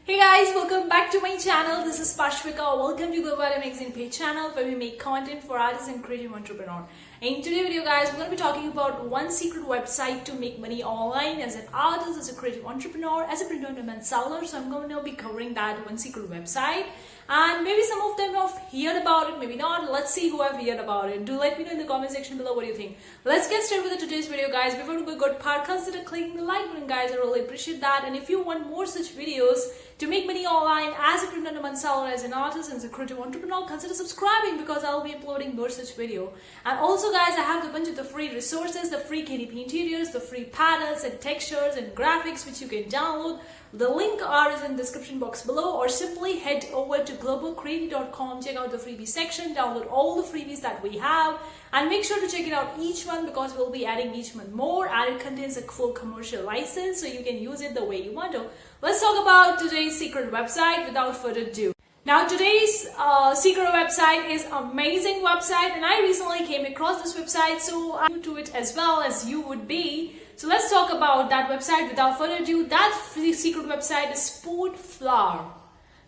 Hey guys, welcome back to my channel. This is Pashvika. Welcome to Global Magazine page channel where we make content for artists and creative entrepreneur. In today's video guys, we're going to be talking about one secret website to make money online as an artist, as a creative entrepreneur, as a print-on-demand seller. So I'm going to be covering that one secret website. And maybe some of them have heard about it, maybe not. Let's see who have heard about it. Do let me know in the comment section below what do you think. Let's get started with today's video guys. Before we go good part, consider clicking the like button guys. I really appreciate that. And if you want more such videos to make money online as a print-on-demand seller, as an artist, and as a creative entrepreneur, consider subscribing because I'll be uploading more such video. And also guys, I have a bunch of the free resources, the free KDP interiors, the free patterns and textures and graphics which you can download. The link is in the description box below, or simply head over to globalcreative.com, check out the freebie section, download all the freebies that we have, and make sure to check it out each one because we'll be adding each month more, and it contains a full commercial license so you can use it the way you want to. Let's talk about today's secret website without further ado. Now today's secret website is amazing website, and I recently came across this website, so I'm new to it as well as you would be. So let's talk about that website without further ado. That secret website is Spoonflower.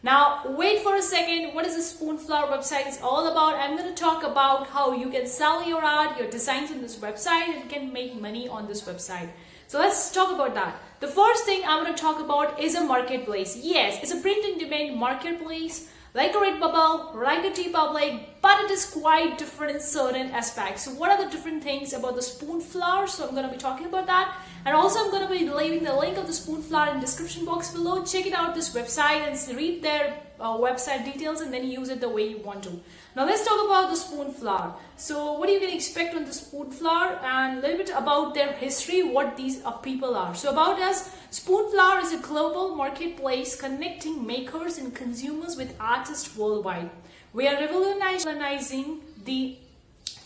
Now wait for a second, what is the Spoonflower website is all about? I'm going to talk about how you can sell your art, your designs on this website, and can make money on this website. So let's talk about that. The first thing I'm going to talk about is a marketplace. Yes, it's a print-on-demand marketplace like a Redbubble, like a TeePublic, but it is quite different in certain aspects. So what are the different things about the Spoonflower? So I'm going to be talking about that. And also I'm going to be leaving the link of the Spoonflower in the description box below. Check it out, this website, and read their website details, and then use it the way you want to. Now let's talk about the Spoonflower. So what you can expect on the Spoonflower, and a little bit about their history, what these people are. So about us, Spoonflower is a global marketplace connecting makers and consumers with artists worldwide. We are revolutionizing the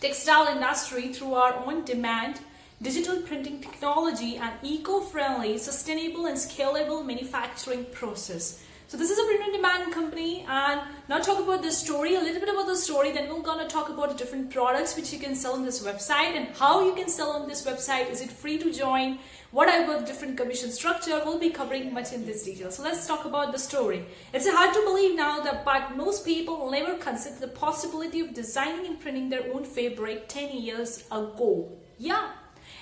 textile industry through our on-demand digital printing technology and eco-friendly, sustainable and scalable manufacturing process. So this is a print-on-demand company, and now talk about the story, a little bit about the story, then we're going to talk about the different products which you can sell on this website and how you can sell on this website. Is it free to join? What about different commission structure? We'll be covering much in this detail. So let's talk about the story. It's hard to believe now that but most people never considered the possibility of designing and printing their own fabric 10 years ago. Yeah.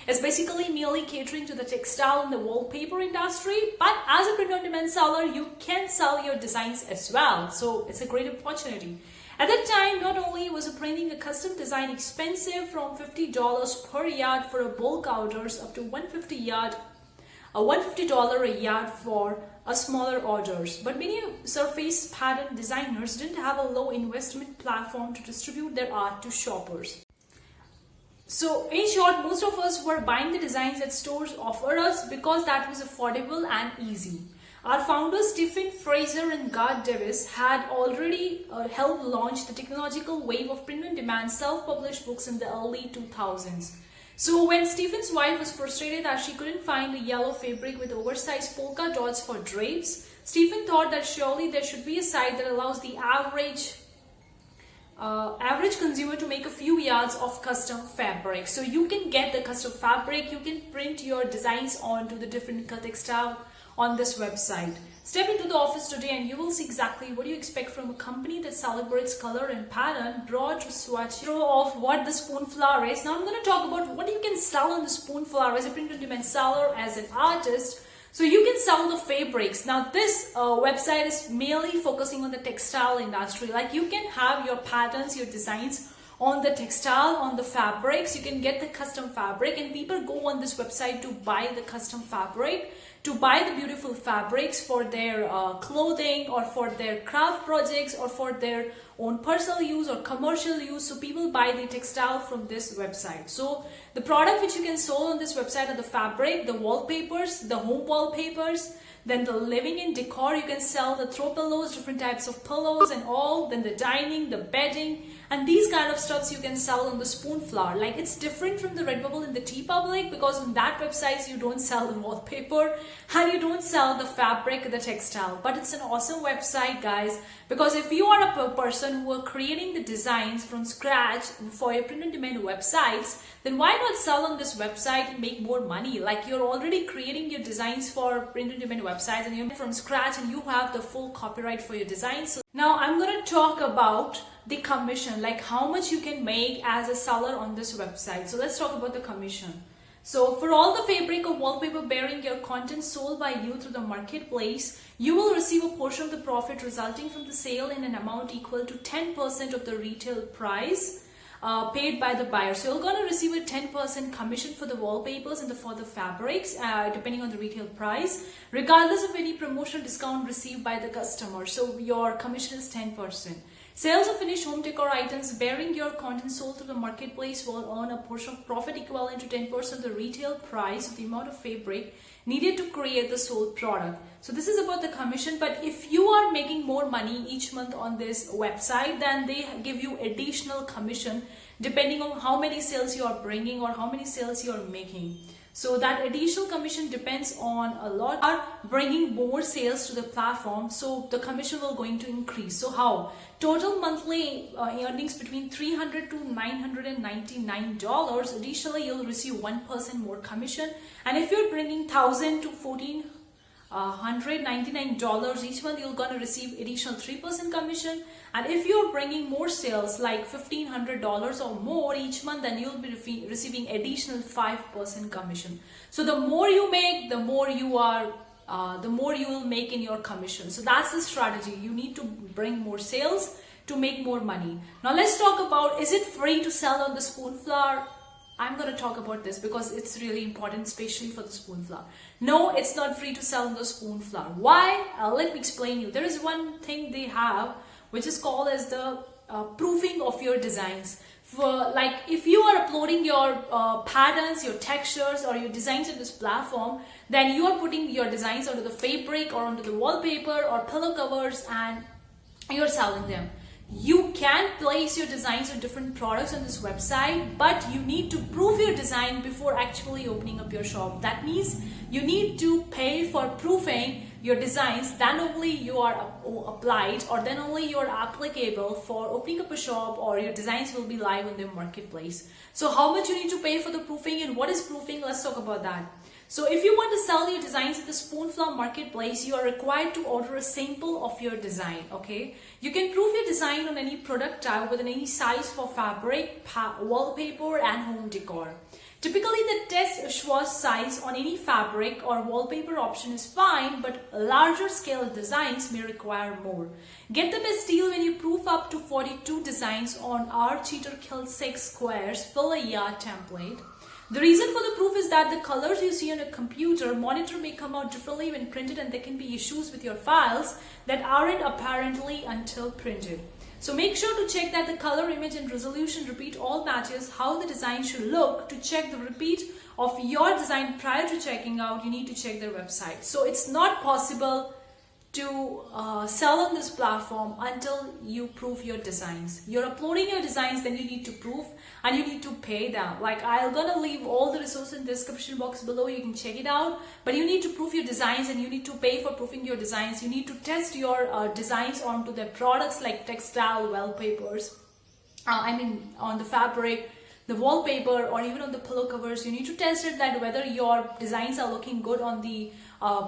It's basically merely catering to the textile and the wallpaper industry, but as a print-on-demand seller, you can sell your designs as well. So it's a great opportunity. At that time, not only was printing a custom design expensive, from $50 per yard for a bulk orders up to $150 a yard for a smaller orders, but many surface pattern designers didn't have a low investment platform to distribute their art to shoppers. So in short, most of us were buying the designs that stores offered us because that was affordable and easy. Our founders Stephen Fraser and Garth Davis had already helped launch the technological wave of print-on-demand self-published books in the early 2000s. So when Stephen's wife was frustrated that she couldn't find a yellow fabric with oversized polka dots for drapes, Stephen thought that surely there should be a site that allows the average consumer to make a few yards of custom fabric. So you can get the custom fabric, you can print your designs onto the different textile on this website. Step into the office today and you will see exactly what you expect from a company that celebrates color and pattern, broad swatch of what the Spoonflower is. Now I'm going to talk about what you can sell on the Spoonflower as a print-on-demand seller, as an artist. So you can sell the fabrics. Now this website is mainly focusing on the textile industry. Like you can have your patterns, your designs on the textile, on the fabrics. You can get the custom fabric, and people go on this website to buy the custom fabric, to buy the beautiful fabrics for their clothing or for their craft projects or for their own personal use or commercial use. So people buy the textile from this website. So the product which you can sell on this website are the fabric, the wallpapers, the home wallpapers, then the living and decor. You can sell the throw pillows, different types of pillows and all, then the dining, the bedding, And these kind of stuffs you can sell on the Spoonflower. Like, it's different from the Redbubble and the TeePublic, because on that websites you don't sell the wallpaper and you don't sell the fabric, the textile. But it's an awesome website, guys, because if you are a person who are creating the designs from scratch for your print on demand websites, then why not sell on this website and make more money? Like, you're already creating your designs for print on demand websites and you're from scratch and you have the full copyright for your designs. So now I'm going to talk about the commission, like how much you can make as a seller on this website. So let's talk about the commission. So for all the fabric or wallpaper bearing your content sold by you through the marketplace, you will receive a portion of the profit resulting from the sale in an amount equal to 10% of the retail price paid by the buyer. So you're going to receive a 10% commission for the wallpapers and for the fabrics, depending on the retail price, regardless of any promotional discount received by the customer. So your commission is 10%. Sales of finished home decor items bearing your content sold through the marketplace will earn a portion of profit equivalent to 10% of the retail price of the amount of fabric needed to create the sold product. So this is about the commission. But if you are making more money each month on this website, then they give you additional commission depending on how many sales you are bringing or how many sales you are making. So that additional commission depends on a lot. Are bringing more sales to the platform, so the commission will going to increase. So how? Total monthly earnings between $300 to $999. Additionally, you'll receive 1% more commission. And if you're bringing $1,000 to $1,499 each month, you're going to receive additional 3% commission. And if you're bringing more sales like $1,500 or more each month, then you'll be receiving additional 5% commission. So the more you make, the more you will make in your commission. So that's the strategy. You need to bring more sales to make more money. Now let's talk about, is it free to sell on the Spoonflower? I'm going to talk about this because it's really important, especially for the Spoonflower. No, it's not free to sell on the Spoonflower. Why? Let me explain you. There is one thing they have which is called as the proofing of your designs. For, like, if you are uploading your patterns, your textures or your designs on this platform, then you are putting your designs onto the fabric or onto the wallpaper or pillow covers and you're selling them. You can place your designs on different products on this website, but you need to proof your design before actually opening up your shop. That means you need to pay for proofing your designs, then only you are applied, or then only you are applicable for opening up a shop, or your designs will be live on the marketplace. So how much you need to pay for the proofing and what is proofing? Let's talk about that. So if you want to sell your designs at the Spoonflower marketplace, you are required to order a sample of your design. Okay, you can proof your design on any product type within any size for fabric, wallpaper and home decor. Typically, the test swatch size on any fabric or wallpaper option is fine, but larger scale designs may require more. Get the best deal when you proof up to 42 designs on our Cheater Kill 6 squares fill a yard template. The reason for the proof is that the colors you see on a computer monitor may come out differently when printed, and there can be issues with your files that aren't apparently until printed. So make sure to check that the color, image and resolution repeat all matches how the design should look. To check the repeat of your design prior to checking out, you need to check their website. So it's not possible to sell on this platform until you proof your designs. You're uploading your designs, then you need to proof and you need to pay them. Like, I'm gonna leave all the resources in the description box below, you can check it out. But you need to proof your designs and you need to pay for proofing your designs. You need to test your designs onto the products like textile, wallpapers, on the fabric, the wallpaper, or even on the pillow covers. You need to test it that whether your designs are looking good on the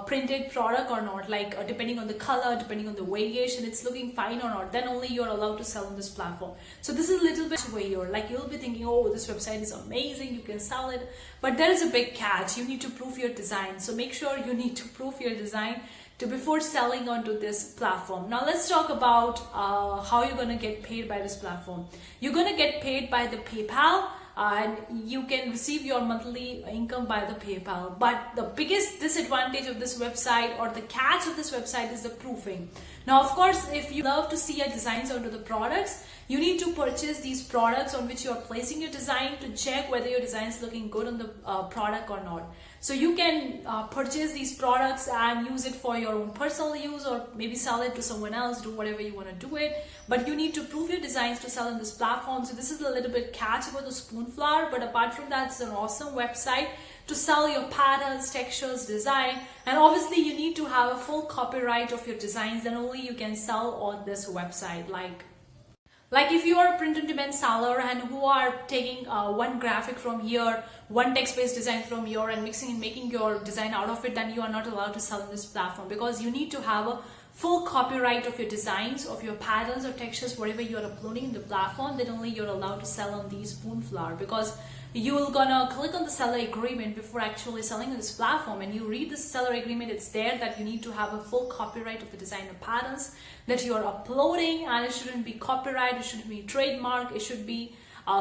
printed product or not, like depending on the color, depending on the variation, it's looking fine or not, then only you're allowed to sell on this platform. So this is a little bit way you're like, you'll be thinking, oh, this website is amazing, you can sell it, but there is a big catch. You need to proof your design. So make sure you need to proof your design before selling onto this platform. Now let's talk about how you're going to get paid by this platform. You're going to get paid by the PayPal, and you can receive your monthly income by the PayPal. But the biggest disadvantage of this website, or the catch of this website, is the proofing. Now, of course, if you love to see your designs onto the products, you need to purchase these products on which you are placing your design to check whether your design is looking good on the product or not. So you can purchase these products and use it for your own personal use, or maybe sell it to someone else, do whatever you want to do it. But you need to prove your designs to sell on this platform. So this is a little bit catch about the Spoonflower, but apart from that, it's an awesome website to sell your patterns, textures, design. And obviously you need to have a full copyright of your designs, then only you can sell on this website. Like if you are a print-on-demand seller and who are taking one graphic from here, one text-based design from here, and mixing and making your design out of it, then you are not allowed to sell on this platform, because you need to have a full copyright of your designs, of your patterns or textures, whatever you are uploading in the platform. Then only you're allowed to sell on these Spoonflower, because you will gonna click on the seller agreement before actually selling on this platform, and you read the seller agreement. It's there that you need to have a full copyright of the design and patterns that you are uploading, and it shouldn't be copyright, it shouldn't be trademark, it should be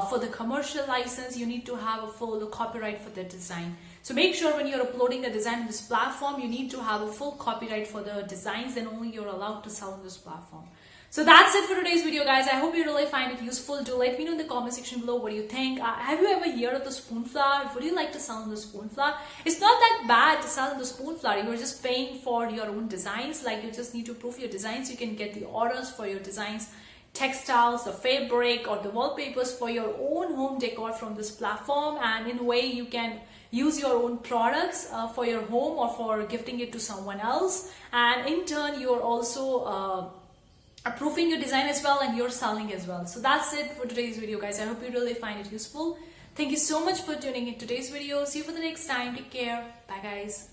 for the commercial license. You need to have a full copyright for the design. So make sure when you're uploading a design on this platform, you need to have a full copyright for the designs, then only you're allowed to sell on this platform. So that's it for today's video, guys. I hope you really find it useful. Do let me know in the comment section below what you think. Have you ever heard of the Spoonflower? Would you like to sell on the Spoonflower? It's not that bad to sell on the Spoonflower. You're just paying for your own designs. Like, you just need to prove your designs. You can get the orders for your designs, textiles, the fabric, or the wallpapers for your own home decor from this platform. And in a way, you can use your own products for your home or for gifting it to someone else. And in turn, you're also proofing your design as well, and you're selling as well. So that's it for today's video, guys. I hope you really find it useful. Thank you so much for tuning in today's video. See you for the next time. Take care. Bye, guys.